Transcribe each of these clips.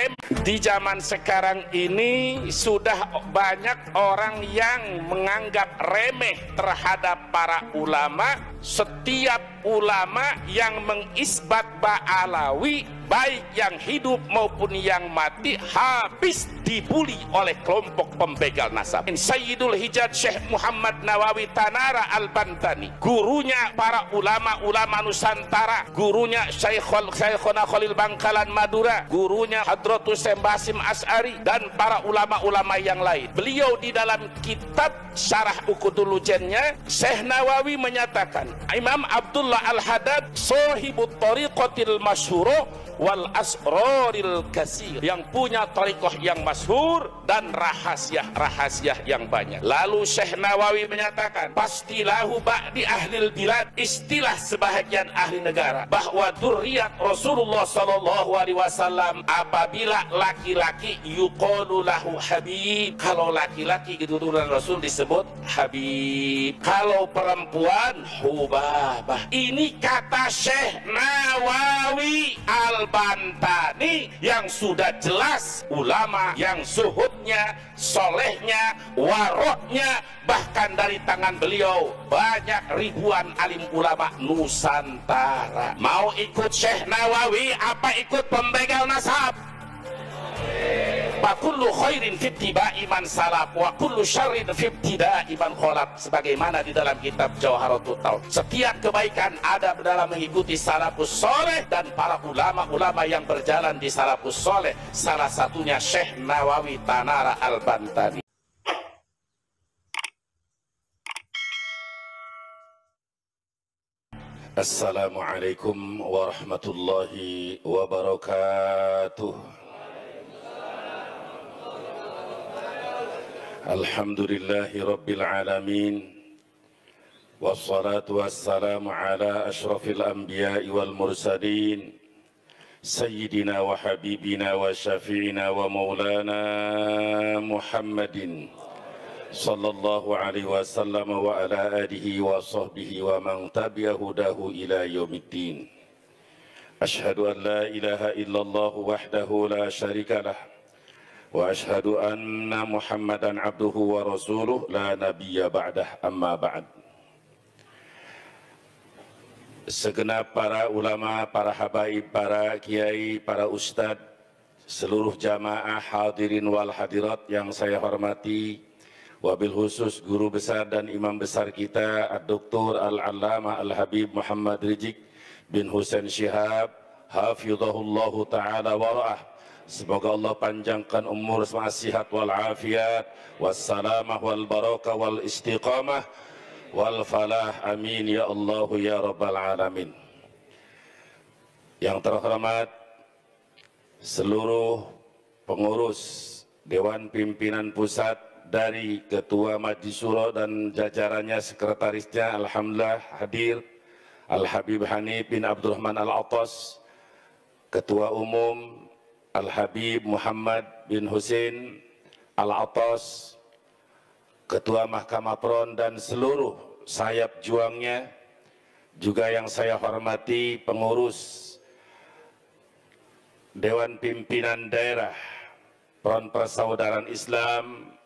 rem. Di zaman sekarang ini sudah banyak orang yang menganggap remeh terhadap para ulama. Setiap ulama yang mengisbat ba'alawi, baik yang hidup maupun yang mati, habis dibuli oleh kelompok pembegal nasab. Sayyidul Hijaz Syekh Muhammad Nawawi Tanara Al-Bantani, gurunya para ulama-ulama Nusantara, gurunya Syekhona Khalil Bangkalan Madura, gurunya Hadratus Syekh Basim As'ari, dan para ulama-ulama yang lain. Beliau di dalam kitab Syarah Uqudul Lujannya, Syekh Nawawi menyatakan, Imam Abdullah Al-Haddad sahibut tariqatil masyhurah wal asraril kasir, yang punya tariqah yang masyhur dan rahasia-rahasia yang banyak. Lalu Syekh Nawawi menyatakan, pastilahu ba'di ahlil bilad, istilah sebahagian ahli negara, bahwa dzurriyyat Rasulullah sallallahu alaihi wasallam apabila laki-laki yuqalu lahu habib, kalau laki-laki keturunan Rasul disebut habib, kalau perempuan hubabah. Ini kata Syekh Nawawi Al-Bantani yang sudah jelas ulama yang zuhudnya, solehnya, waroknya, bahkan dari tangan beliau banyak ribuan alim ulama Nusantara. Mau ikut Syekh Nawawi apa ikut pembegal nasab? Wa kullu khairin fi ittiba'i man salaf wa kullu syarrin fi ibtida'i man khalaf, sebagaimana di dalam kitab Jawharatul Tauhid. Setiap kebaikan ada dalam mengikuti salafus soleh dan para ulama-ulama yang berjalan di salafus soleh, salah satunya Syekh Nawawi Tanara Al-Bantani. Assalamualaikum warahmatullahi wabarakatuh. Alhamdulillahi Rabbil Alamin, wassalatu wassalamu ala ashrafil anbiya'i wal mursalin, sayyidina wa habibina wa syafi'ina wa maulana Muhammadin sallallahu alaihi wasallam wa ala alihi wa sahbihi wa man tabi'a hudahu ila yaumiddin. Ashhadu an la ilaha illallah wahdahu la syarika lah, wa ashhadu anna Muhammadan abduhu wa rasuluh la nabiyya ba'dah, amma ba'd. Segenap para ulama, para habaib, para kiai, para ustad, seluruh jamaah hadirin wal hadirat yang saya hormati, wabil khusus guru besar dan imam besar kita Dr. Al-Allamah Al-Habib Muhammad Rijik bin Husain Syihab, hafizahullahu ta'ala wara'ah. Semoga Allah panjangkan umur, sehat wal afiat, wassalamah wal barakah wal istiqamah wal falah, amin ya Allah ya rabbal alamin. Yang terhormat seluruh pengurus Dewan Pimpinan Pusat dari Ketua Majlis Syuro dan jajarannya, sekretarisnya, alhamdulillah hadir Al-Habib Hanif bin Abdurrahman Al-Attas, Ketua Umum Al-Habib Muhammad bin Husain Al-Attas, Ketua Mahkamah Pron, dan seluruh sayap juangnya, juga yang saya hormati pengurus Dewan Pimpinan Daerah Pron Persaudaraan Islam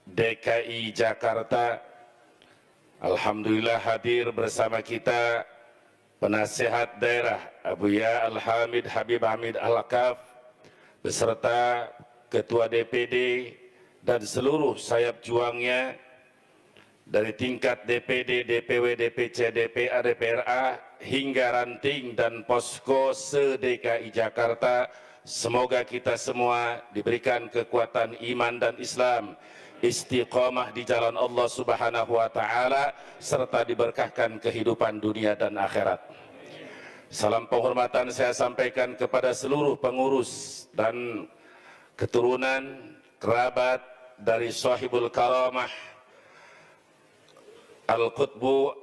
DKI Jakarta. Alhamdulillah hadir bersama kita penasehat daerah Abuya Al-Hamid Habib Hamid Al-Kaf, beserta Ketua DPD dan seluruh sayap juangnya dari tingkat DPD, DPW, DPC, DPA, DPRA hingga ranting dan posko se-DKI Jakarta. Semoga kita semua diberikan kekuatan iman dan Islam, istiqamah di jalan Allah Subhanahu wa ta'ala, serta diberkahkan kehidupan dunia dan akhirat. Salam penghormatan saya sampaikan kepada seluruh pengurus dan keturunan kerabat dari Sahibul Karamah Al-Qutbu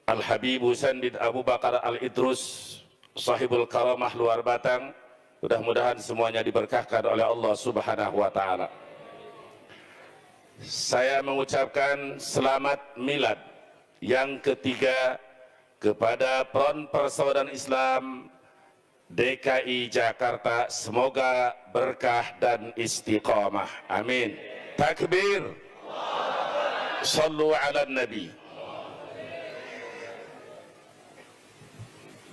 Al-Habib Husain bin Abu Bakar Al-Idrus, Sahibul Karamah Luar Batang. Mudah-mudahan semuanya diberkahkan oleh Allah Subhanahu wa ta'ala. Saya mengucapkan selamat milad yang ketiga kepada Pron Persaudaraan Islam DKI Jakarta semoga berkah dan istiqamah. Amin. Takbir. Sallu ala Nabi.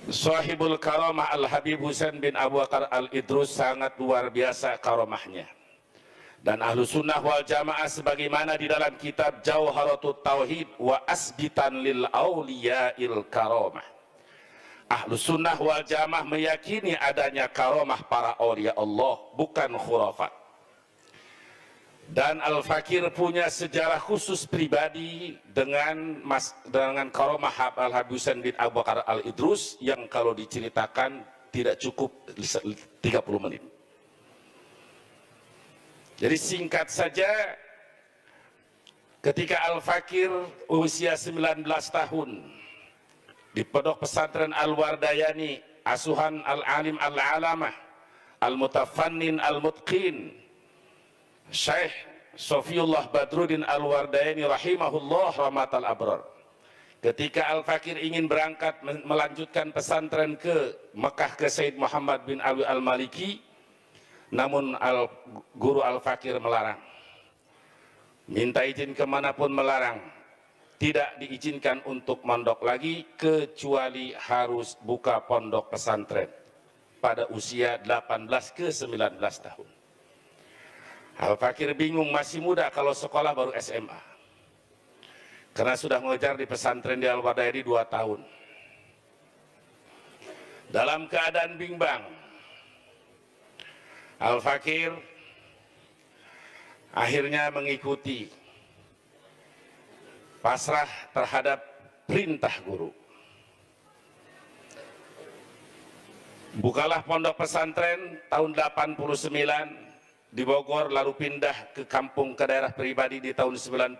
Sahibul karamah Al-Habib Husain bin Abu Bakar Al-Idrus sangat luar biasa karamahnya. Dan ahlu sunnah wal jamaah sebagaimana di dalam kitab Jauharatut Tauhid wa asbitan lil awliya'il karamah. Ahlu sunnah wal jamaah meyakini adanya karamah para awliya Allah, bukan khurafat. Dan Al-Fakir punya sejarah khusus pribadi dengan karamah Al-Habib Husain bin Abu Bakar Al-Idrus yang kalau diceritakan tidak cukup 30 menit. Jadi singkat saja, ketika Al-Fakir usia 19 tahun di Pondok Pesantren Al-Wardayani, asuhan Al-Alim Al-Alamah Al-Mutafannin Al-Mutqin Syekh Sofiullah Badruddin Al-Wardayani rahimahullah rahmatal abrar. Ketika Al-Fakir ingin berangkat melanjutkan pesantren ke Mekah ke Sayyid Muhammad bin Ali Al-Maliki, namun guru Al-Fakir melarang, minta izin kemanapun melarang, tidak diizinkan untuk mondok lagi kecuali harus buka pondok pesantren pada usia 18 ke 19 tahun. Al-Fakir bingung, masih muda, kalau sekolah baru SMA, karena sudah mengejar di pesantren di Al-Wardayani 2 tahun. Dalam keadaan bimbang, Al-Fakir akhirnya mengikuti, pasrah terhadap perintah guru. Bukalah pondok pesantren tahun 89 di Bogor, lalu pindah ke kampung ke daerah pribadi di tahun 90.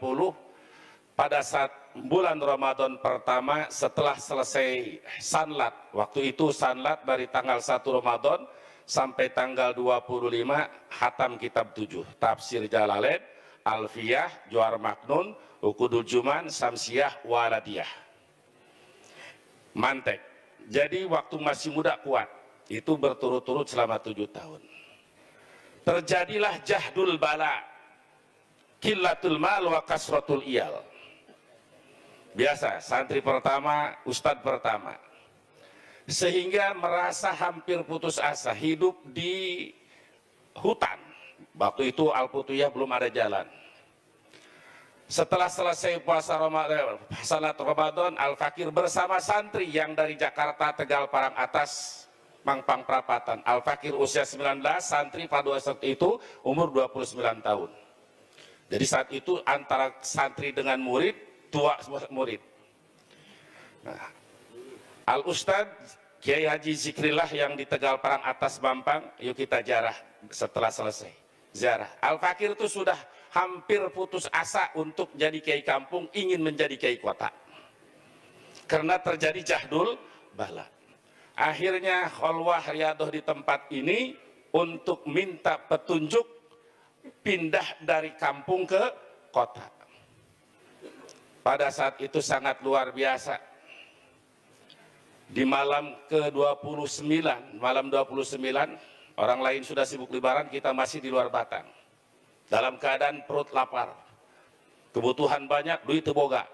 Pada saat bulan Ramadan pertama setelah selesai sanlat, waktu itu sanlat dari tanggal 1 Ramadan sampai tanggal 25, hatam kitab 7, tafsir Jalalain, Alfiyah, Johar Maknun, Ukudul Juman, Samsiyah, Waladiyah. Mantek. Jadi waktu masih muda kuat, itu berturut-turut selama 7 tahun. Terjadilah jahdul bala, killatul mal wa kasratul iyal. Biasa, santri pertama, ustadz pertama, sehingga merasa hampir putus asa hidup di hutan. Waktu itu Al-Putuyah belum ada jalan. Setelah selesai puasa Ramadan, salat Ramadan, Al-Fakir bersama santri yang dari Jakarta, Tegal, Parang Atas, Mampang Perapatan. Al-Fakir usia 19, santri pada saat itu umur 29 tahun. Jadi saat itu antara santri dengan murid, tua murid. Nah, Al-Ustadz Kiai Haji Zikrillah yang di Tegal Parang Atas Mampang, yuk kita ziarah setelah selesai ziarah. Al-Fakir itu sudah hampir putus asa untuk jadi kiai kampung, ingin menjadi kiai kota. Karena terjadi jahdul bala. Akhirnya khalwah riyadoh di tempat ini untuk minta petunjuk pindah dari kampung ke kota. Pada saat itu sangat luar biasa. Di malam ke-29, malam 29, orang lain sudah sibuk lebaran, kita masih di luar Batang. Dalam keadaan perut lapar, kebutuhan banyak, duit teboga.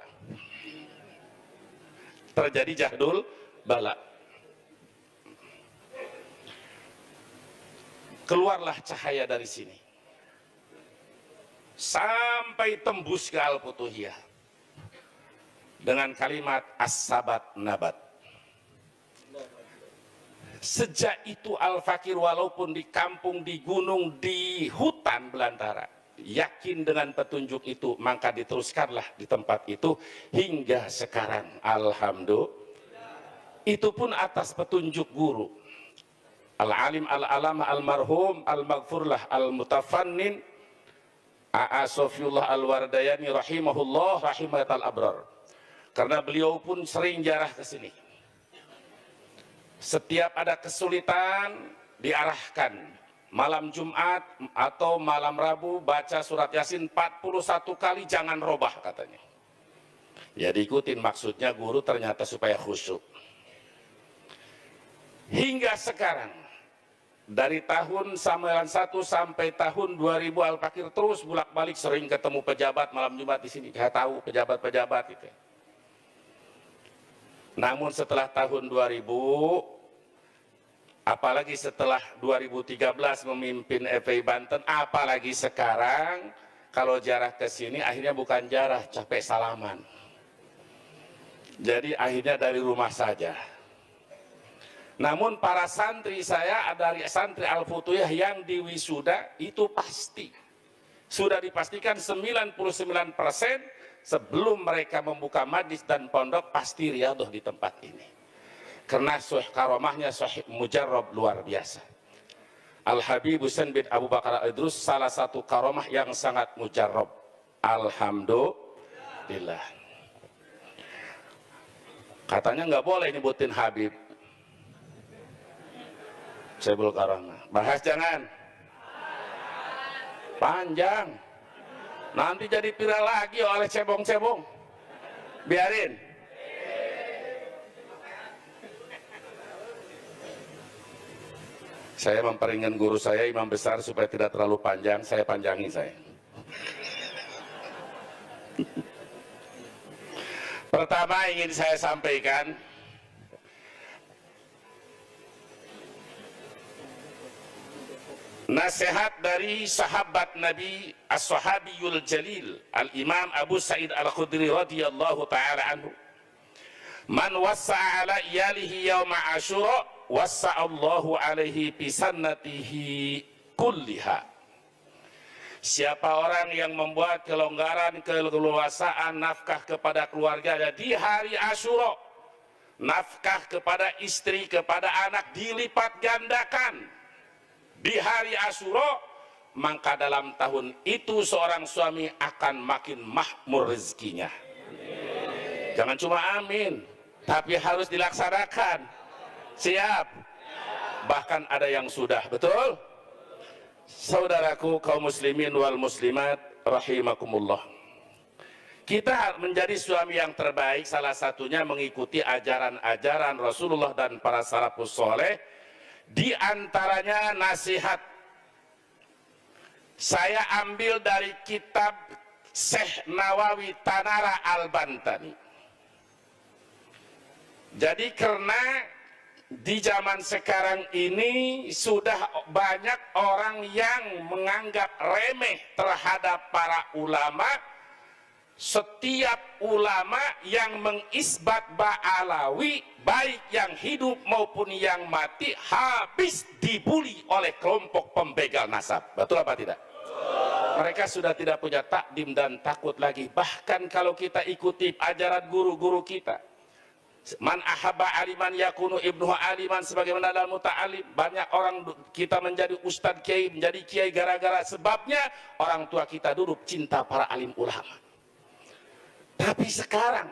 Terjadi jahdul bala. Keluarlah cahaya dari sini sampai tembus ke Al-Putuyah dengan kalimat as-sabat nabat. Sejak itu Al-Fakir walaupun di kampung, di gunung, di hutan belantara, yakin dengan petunjuk itu, maka diteruskanlah di tempat itu hingga sekarang. Alhamdulillah. Itu pun atas petunjuk guru Al-Alim Al-Alamah Al-Marhum Al-Maghfurlah Al-Mutafannin A.A. Sofiullah Al-Wardayani rahimahullah rahimatal abrar. Karena beliau pun sering jarah ke sini. Setiap ada kesulitan diarahkan malam Jumat atau malam Rabu baca surat Yasin 41 kali, jangan robah katanya. Ya diikutin, maksudnya guru ternyata supaya khusyuk. hingga sekarang, dari tahun 91 sampai tahun 2000 Al-Fakir terus bolak-balik sering ketemu pejabat malam Jumat di sini. Saya tahu pejabat-pejabat itu. Namun setelah tahun 2000, apalagi setelah 2013 memimpin FPI Banten, apalagi sekarang, kalau jarah ke sini akhirnya bukan jarah, capek salaman. Jadi akhirnya dari rumah saja. Namun para santri saya, dari santri Al-Futuyah yang diwisuda itu pasti sudah dipastikan 99% sebelum mereka membuka majlis dan pondok pasti riyadhah di tempat ini. Karena sahih karomahnya sahih mujarrab luar biasa. Al-Habib Husain bin Abu Bakar Al-Idrus salah satu karomah yang sangat mujarrab. Alhamdulillah. Katanya nggak boleh nyebutin Habib. Sebul karomah. Bahas jangan. Panjang. Nanti jadi viral lagi oleh cebong-cebong. Biarin. Saya memperingatkan guru saya, imam besar, supaya tidak terlalu panjang, saya panjangi saya. Pertama ingin saya sampaikan, nasihat dari sahabat Nabi As-Sahabiyul Jalil Al-Imam Abu Sa'id Al-Khudri radhiyallahu ta'ala anhu, man wassa'a ala iyalihi yawma Asyura wassa'allahu alaihi bisannatihi kulliha. Siapa orang yang membuat kelonggaran, keleluasaan nafkah kepada keluarganya di hari Asyura, nafkah kepada istri, kepada anak dilipat gandakan di hari Asyura, maka dalam tahun itu seorang suami akan makin makmur rezekinya. Jangan cuma amin, tapi harus dilaksanakan. Siap? Bahkan ada yang sudah, betul? Saudaraku kaum muslimin wal muslimat rahimakumullah. Kita menjadi suami yang terbaik salah satunya mengikuti ajaran-ajaran Rasulullah dan para salafus soleh. Di antaranya nasihat saya ambil dari kitab Syekh Nawawi Tanara Al-Bantani. Jadi karena di zaman sekarang ini sudah banyak orang yang menganggap remeh terhadap para ulama. Setiap ulama yang mengisbat Ba'alawi, baik yang hidup maupun yang mati, habis dibuli oleh kelompok pembegal nasab. Betul apa tidak? Mereka sudah tidak punya takdim dan takut lagi. Bahkan kalau kita ikuti ajaran guru-guru kita, man ahabba aliman yakunu ibnuhu aliman, sebagaimana dalam muta'alim, banyak orang kita menjadi ustadz kiai, menjadi kiai gara-gara sebabnya orang tua kita dulu cinta para alim ulama. Tapi sekarang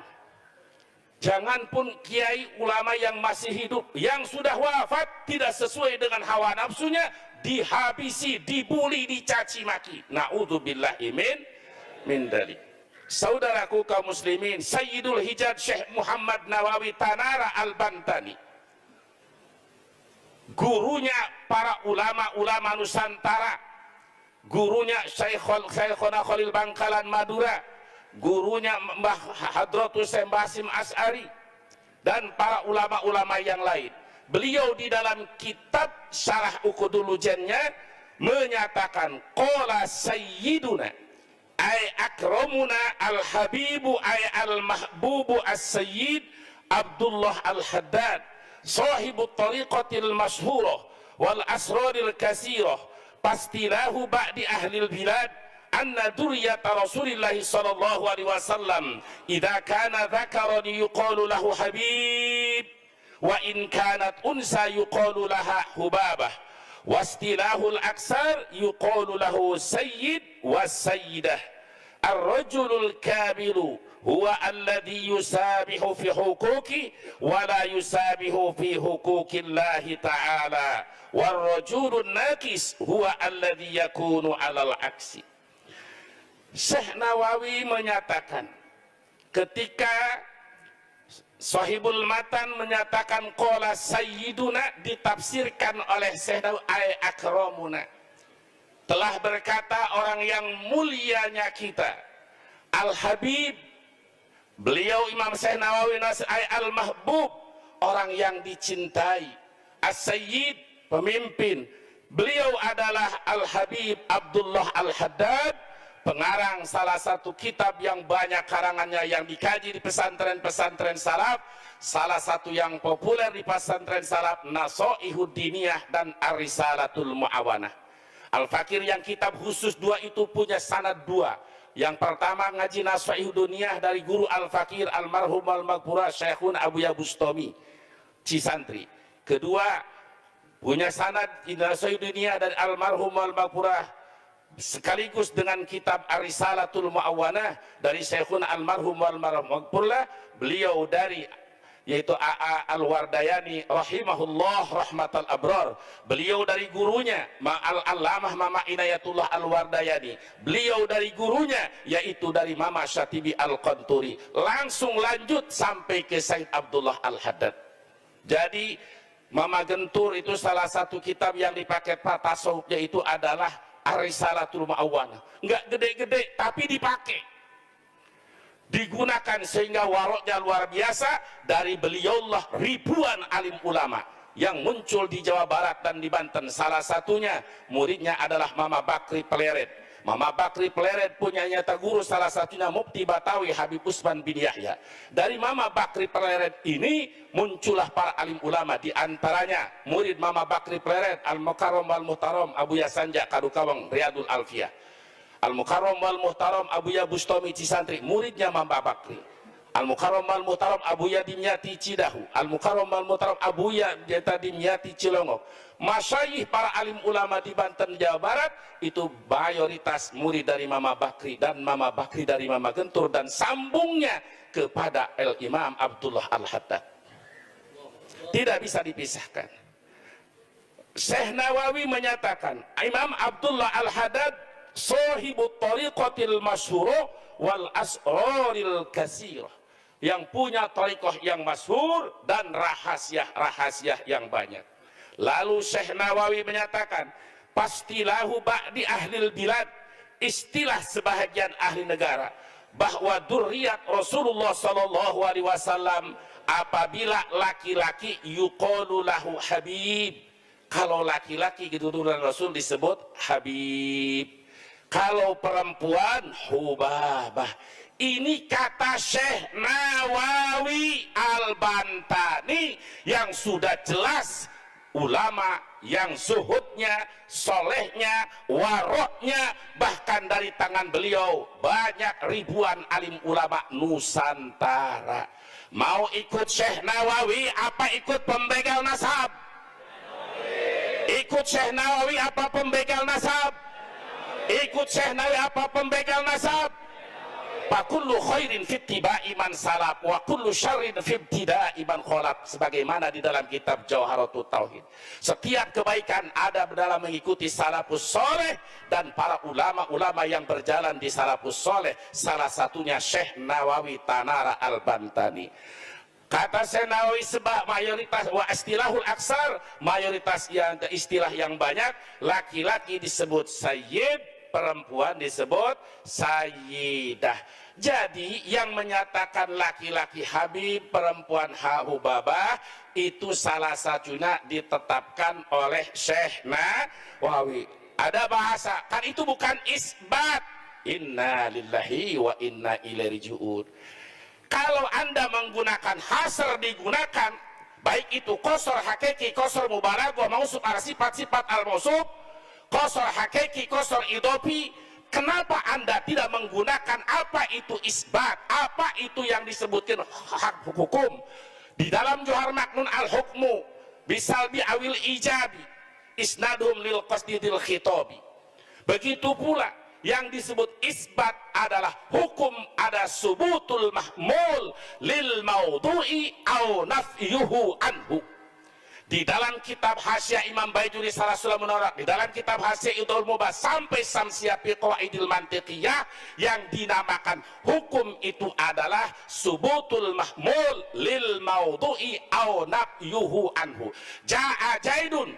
jangan pun kiai ulama yang masih hidup, yang sudah wafat tidak sesuai dengan hawa nafsunya, dihabisi, dibuli, dicaci maki. Na'udzubillahi min dzalik. Saudaraku kaum muslimin, Sayyidul Hijaz Syekh Muhammad Nawawi Tanara Al-Bantani, gurunya para ulama-ulama Nusantara, gurunya Syekhona Khalil Bangkalan Madura, gurunya Mbah Hadratus Sembasim As'ari, dan para ulama-ulama yang lain. Beliau di dalam kitab Syarah Uqudul Lujannya menyatakan, qala sayyiduna ay akramuna al-habibu ay al-mahbubu as-sayyid Abdullah al-Haddad sahibu tariqatil masyhurah wal asraril kasirah pastilahu ba'di ahlil bilad anna duriyata Rasulillah sallallahu alaihi wasallam idza kana dzakaran yuqalu lahu habib wa in kanat unsa yuqalu laha hubabah wastilahul aksar yuqalu lahu sayyid was-sayyidah. Ar-rajulul kamilu huwa alladhi yusabihu fi huquqi wa la yusabihu fi huquqillahi ta'ala war-rajulun naqis huwa alladhi yakunu 'alal aksi. Syekh Nawawi menyatakan, ketika Sahibul Matan menyatakan qala sayyiduna, ditafsirkan oleh Syekh Nawawi ay akramuna, telah berkata orang yang mulianya kita, Al-Habib, beliau Imam Syekh Nawawi ay al-mahbub, orang yang dicintai, As-Sayyid, pemimpin, beliau adalah Al-Habib Abdullah Al-Haddad, pengarang salah satu kitab yang banyak karangannya yang dikaji di pesantren-pesantren salaf. Salah satu yang populer di pesantren salaf, Nasoihud Diniyah dan Ar-Risalatul Mu'awanah. Al-Fakir yang kitab khusus dua itu punya sanad dua. Yang pertama ngaji Nasoihud Diniyah dari guru Al-Fakir almarhum al-maghfurah Syekhun Abu Ya Bustami Cisantri. Kedua punya sanad Nasoihud Diniyah dari almarhum al-maghfurah sekaligus dengan kitab Ar-Risalatul Mu'awanah dari Syekhun almarhum al-maghfurah, beliau dari yaitu A.A. Al-Wardayani rahimahullah rahmatal abrar, beliau dari gurunya Al-Allamah Mama Inayatullah Al-Wardayani, beliau dari gurunya yaitu dari Mama Syatibi Al-Qanturi, langsung lanjut sampai ke Said Abdullah Al-Haddad. Jadi Mama Gentur itu salah satu kitab yang dipakai tasawufnya itu adalah Ar-Risalatul Mu'awanah. Enggak gede-gede tapi dipakai, digunakan sehingga waroknya luar biasa. Dari beliaulah ribuan alim ulama yang muncul di Jawa Barat dan di Banten. Salah satunya muridnya adalah Mama Bakri Pleret. Mama Bakri Pleret punya nyata guru, salah satunya Mufti Batawi Habib Usman bin Yahya. Dari Mama Bakri Pleret ini muncullah para alim ulama, di antaranya murid Mama Bakri Pleret Al-Mukarram wal Muhtaram Abu Ya Sanja Kadukawang Riyadul Alfiyah, Al-Mukarram wal Muhtaram Abu Ya Bustami Cisantri, muridnya Mama Bakri. Al-Mukarram wal Muhtaram Abu Ya Dimyati Cidahu, Al-Mukarram wal Muhtaram Abu Ya Dimyati Cilongok. Masyayikh para alim ulama di Banten Jawa Barat itu mayoritas murid dari Mama Bakri, dan Mama Bakri dari Mama Gentur, dan sambungnya kepada Imam Abdullah Al-Haddad. Tidak bisa dipisahkan. Syekh Nawawi menyatakan Imam Abdullah Al-Haddad sahibut tariqatil masyhurah wal asraril katsirah, yang punya tariqah yang masyhur dan rahasia-rahasia yang banyak. Lalu Syekh Nawawi menyatakan pastilahu ba'di ahlil bilad, istilah sebahagian ahli negara, bahwa dzurriyyat Rasulullah sallallahu alaihi wasallam apabila laki-laki yuqalu lahu habib, kalau laki-laki keturunan Rasul disebut habib, kalau perempuan hubabah. Ini kata Syekh Nawawi Al-Bantani yang sudah jelas ulama yang zuhudnya, solehnya, waroknya, bahkan dari tangan beliau banyak ribuan alim ulama Nusantara. Mau ikut Syekh Nawawi apa ikut pembegal nasab? Ikut Syekh Nawawi apa pembegal nasab? Ikut Syekh Nawawi apa pembegal nasab? Fakullu khairin fi ittiba'i man salaf wa kullu syarrin fi ibtida'i man khalaf, sebagaimana di dalam kitab Jawharatut Tauhid. Setiap kebaikan ada dalam mengikuti salafus soleh dan para ulama-ulama yang berjalan di salafus soleh, salah satunya Syekh Nawawi Tanara Al-Bantani. Kata Syekh Nawawi sebab mayoritas wa istilahul aksar, mayoritas yang istilah yang banyak, laki-laki disebut sayyid, perempuan disebut sayyidah. Jadi yang menyatakan laki-laki habib, perempuan hubabah, itu salah satunya ditetapkan oleh Syekh Nawawi. Ada bahasa, kan itu bukan isbat. Inna lillahi wa inna ilaihi raji'un. Kalau Anda menggunakan hasr digunakan, baik itu qasr hakiki, qasr mubalaghah, mausuf ala sifat-sifat al-mausuf, qasr hakiki, qasr idofi, kenapa Anda tidak menggunakan apa itu isbat, apa itu yang disebutkan hak hukum di dalam Johar Maknun al-hukmu bisalbi awil ijabi isnadhum lil qasdidil khitabi. Begitu pula yang disebut isbat adalah hukum ada subutul mahmul lil maudu'i au nafyuhu anhu. di dalam kitab Hasyiah Imam Baijuri Syarah Sulamun Nawar, di dalam kitab Hasyiah Idul Mubah sampai Samsiyah fi Qawaidil Mantiqiyah, yang dinamakan hukum itu adalah subutul mahmul lil maudhu'i au nafyuhu anhu. Ja'a Zaidun,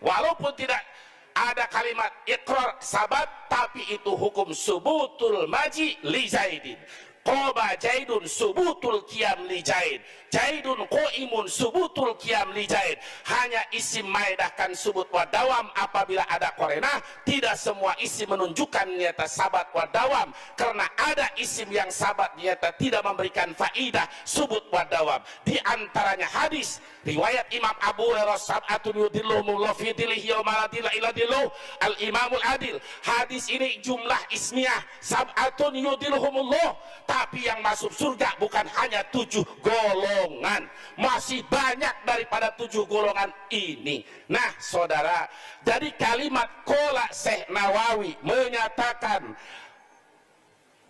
walaupun tidak ada kalimat iqrar sabat, tapi itu hukum subutul maji li Zaidin. Qoba Zaidun subutul qiyam li Zaid. Zaidun qaimun subutul qiyam li Zaid. Hanya isim maedahkan subut wa dawam apabila ada korena. Tidak semua isim menunjukkan nyata sabat wa dawam, karena ada isim yang sabat nyata tidak memberikan faidah subut wa dawam. Di antaranya hadis riwayat Imam Abu Hurairah, sab'atun yudhilluhumullahu fi dhillihi yauma la dhilla illa dhilluh, al Imamul Adil. Hadis ini jumlah ismiyah sab'atun yudhilluhumullah, tapi yang masuk surga bukan hanya 7 golongan, masih banyak daripada 7 golongan ini. Nah saudara, jadi kalimat qala Syekh Nawawi menyatakan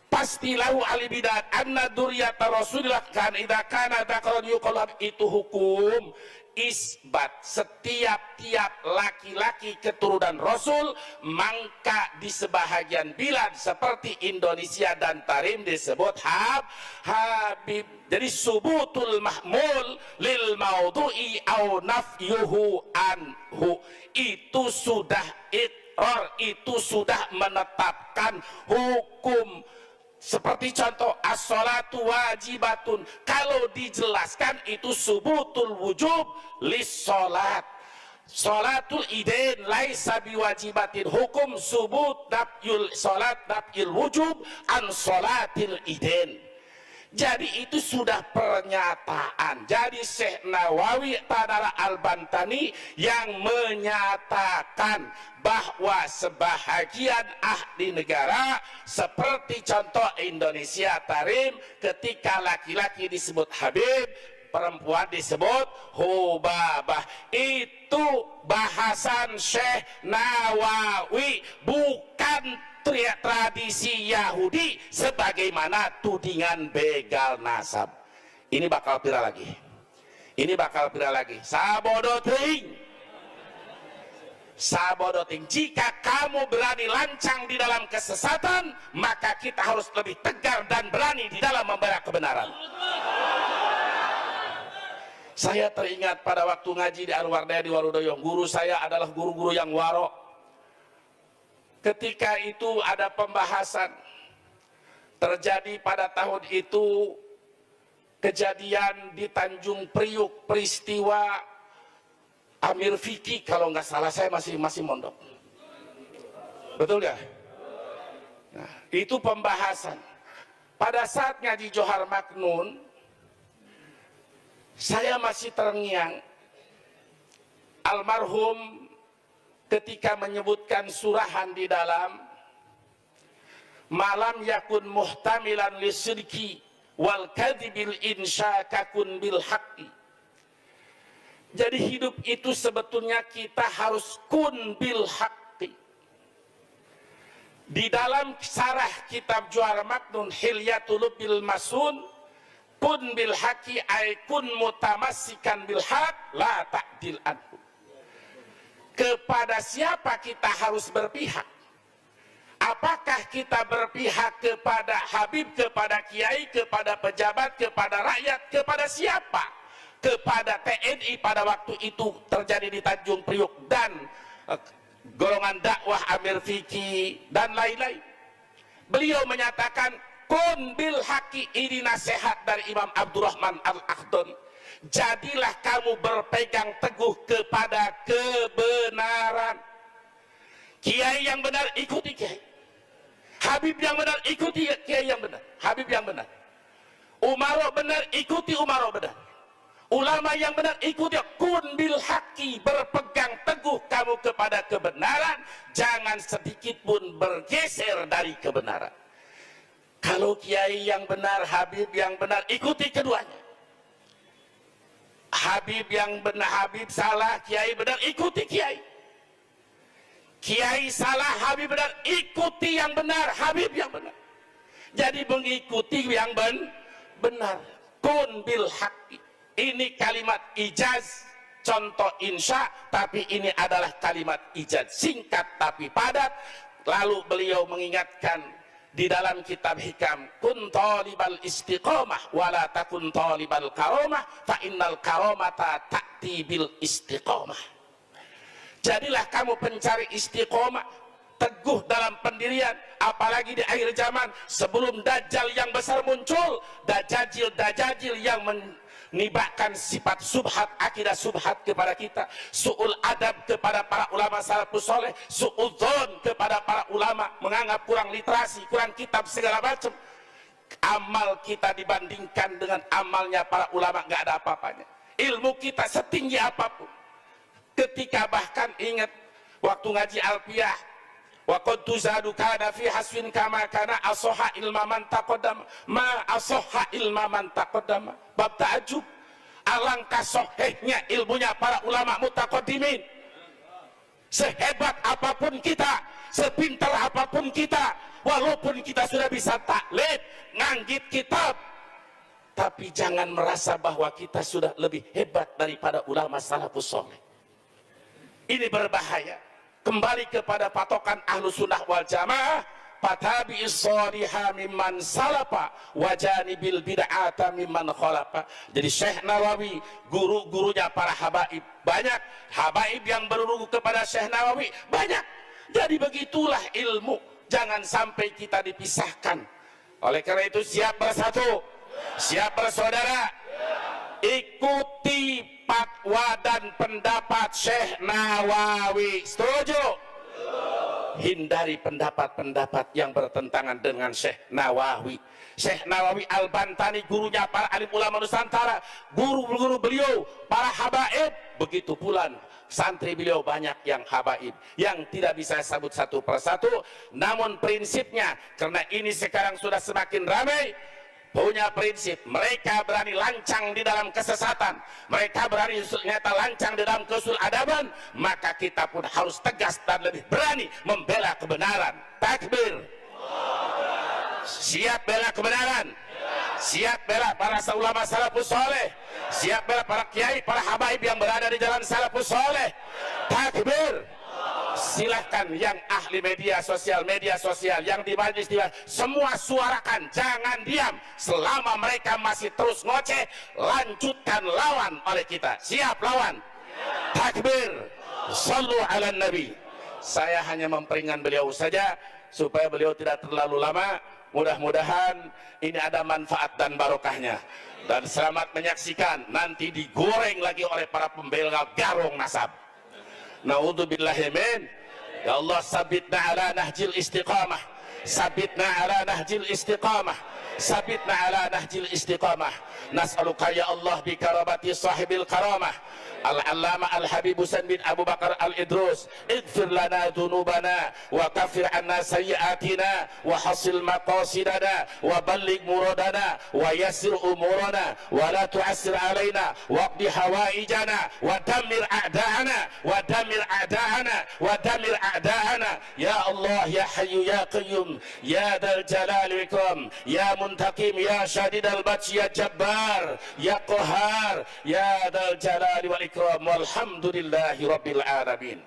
pastilahu alibidat anna duriyata rasulillah kan idza kana dzakaran yuqallab, itu hukum isbat. Setiap laki-laki keturunan Rasul, maka di sebahagian bilad seperti Indonesia dan Tarim disebut Habib. Jadi subutul mahmul lil maudhu'i au nafyuhu anhu, itu sudah iqrar, itu sudah menetapkan hukum. Seperti contoh as-sholatu wajibatun, kalau dijelaskan itu subutul wujub lis sholat. Sholatul idain laisa biwajibatin, hukum subut nafyul sholat nafyul wujub an sholatil idain. Jadi itu sudah pernyataan. Jadi Syekh Nawawi Tadara Al-Bantani yang menyatakan bahwa sebahagian ahli negara seperti contoh Indonesia Tarim, ketika laki-laki disebut Habib, perempuan disebut Hubabah. Itu bahasan Syekh Nawawi, bukan tradisi Yahudi sebagaimana tudingan begal nasab. Ini bakal viral lagi. Ini bakal viral lagi. Sabodoting. Sabodoting. Jika kamu berani lancang di dalam kesesatan, maka kita harus lebih tegar dan berani di dalam membela kebenaran. Saya teringat pada waktu ngaji di Anwardaya di Warudoyong, guru saya adalah guru-guru yang warok. Ketika itu ada pembahasan terjadi pada tahun itu, kejadian di Tanjung Priuk, peristiwa Amir Fikri, kalau nggak salah, saya masih mondok, betul ya? Nah, itu pembahasan. Pada saat ngaji Johar Maknun, saya masih terngiang almarhum ketika menyebutkan surahan di dalam malam yakun muhtamilan lisidki wal kadhibil insyakakun bil haqqi. Jadi hidup itu sebetulnya kita harus kun bil haqqi. Di dalam syarah kitab Johar Maknun Hilyatul bil Masun, kun bil haqqi ay kun mutamassikan bil haqq la ta'dil anhu. Kepada siapa kita harus berpihak? Apakah kita berpihak kepada Habib, kepada kiai, kepada pejabat, kepada rakyat, kepada siapa? Kepada TNI pada waktu itu terjadi di Tanjung Priuk dan golongan dakwah Amir Fikri dan lain-lain. Beliau menyatakan kun bil haqqi, ini nasihat dari Imam Abdurrahman Al-Akhdari. Jadilah kamu berpegang teguh kepada kebenaran. Kiai yang benar ikuti kiai, Habib yang benar ikuti kiai yang benar, Habib yang benar, umaro benar ikuti umaro benar, ulama yang benar ikuti. Kun bil haqqi, berpegang teguh kamu kepada kebenaran, jangan sedikit pun bergeser dari kebenaran. Kalau kiai yang benar, Habib yang benar, ikuti keduanya. Habib yang benar, Habib salah, kiai benar, ikuti kiai. Kiai salah, Habib benar, ikuti yang benar, Habib yang benar. Jadi mengikuti yang benar. Kun bil haqqi, ini kalimat ijaz contoh insya, tapi ini adalah kalimat ijaz singkat tapi padat. Lalu beliau mengingatkan di dalam kitab hikam, kun talibal istiqomah wala takun talibal karomah fa innal karomata ta'ti bil istiqomah. Jadilah kamu pencari istiqomah, teguh dalam pendirian, apalagi di akhir zaman sebelum dajjal yang besar muncul, dajjal yang menibakkan sifat subhat, akidah subhat kepada kita, su'ul adab kepada para ulama salafus soleh, su'udzon kepada para ulama, menganggap kurang literasi, kurang kitab, segala macam. Amal kita dibandingkan dengan amalnya para ulama nggak ada apa-apanya. Ilmu kita setinggi apapun. Ketika bahkan ingat waktu ngaji Alfiyah, wa qad tuzadu kana fi haswin kama kana asoha ilma man taqaddam ma asoha ilma man taqaddam. Bab ta'ajub, alangkah sohehnya ilmunya para ulama mutaqaddimin. Sehebat apapun kita, sepintar apapun kita, walaupun kita sudah bisa taklid, nganggit kitab, tapi jangan merasa bahwa kita sudah lebih hebat daripada ulama salafus saleh. Ini berbahaya. Kembali kepada patokan ahlu sunnah wal jamaah, fatabi'is shaliha mimman salafa wajanibil bid'ata mimman khalafa. Jadi Syekh Nawawi, guru-gurunya para habaib banyak, habaib yang beruru kepada Syekh Nawawi banyak. Jadi begitulah ilmu, jangan sampai kita dipisahkan. Oleh karena itu siap bersatu, siap bersaudara, ikuti fatwa dan pendapat Syekh Nawawi. Setuju? Hindari pendapat-pendapat yang bertentangan dengan Syekh Nawawi. Syekh Nawawi Al-Bantani, gurunya para alim ulama Nusantara, guru-guru beliau para habaib, begitu pula santri beliau banyak yang habaib yang tidak bisa sebut satu persatu. Namun prinsipnya, karena ini sekarang sudah semakin ramai, punya prinsip, mereka berani lancang di dalam kesesatan, mereka berani ternyata lancang di dalam kesul adaban, maka kita pun harus tegas dan lebih berani membela kebenaran. Takbir. Siap bela kebenaran, siap bela para ulama salafus soleh, siap bela para kiai, para habaib yang berada di jalan salafus soleh. Takbir. Silahkan yang ahli media sosial yang di majlis semua suarakan, jangan diam. Selama mereka masih terus ngoceh, lanjutkan, lawan oleh kita. Siap lawan? Takbir. Sallu ala nabi. Saya hanya memperingan beliau saja supaya beliau tidak terlalu lama. Mudah-mudahan ini ada manfaat dan barokahnya. Dan selamat menyaksikan, nanti digoreng lagi oleh para pembela garung nasab. Naudzubillahi min. Ya Allah, sabitna ala nahjil istiqamah, sabitna ala nahjil istiqamah, sabitna ala nahjil istiqamah. Nas'aluka ya Allah bi karabati sahibil karamah Al-Allama Al-Habib Husain bin Abu Bakar Al-Idrus, ighfir lana dhunubana wa kafir anna sayyiatina wa hasil maqasidana wa balligh muradana wa yassir umurana wa la tu'assir alaina waqdi hawaijana wa damir a'da'ana wa damir a'da'ana wa damir a'da'ana. Ya Allah, ya Hayyu ya Qayyum, ya Dzal Jalali wal Ikram, ya Muntaqim, ya Shadidal Batsh, ya Jabbar, ya Qahhar, ya Dzal Jalali wal Ikram. Walhamdulillahi rabbil alamin.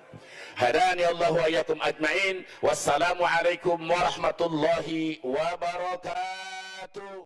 Hadani Allah wa iyyakum ajma'in. Wassalamu alaikum warahmatullahi wabarakatuh.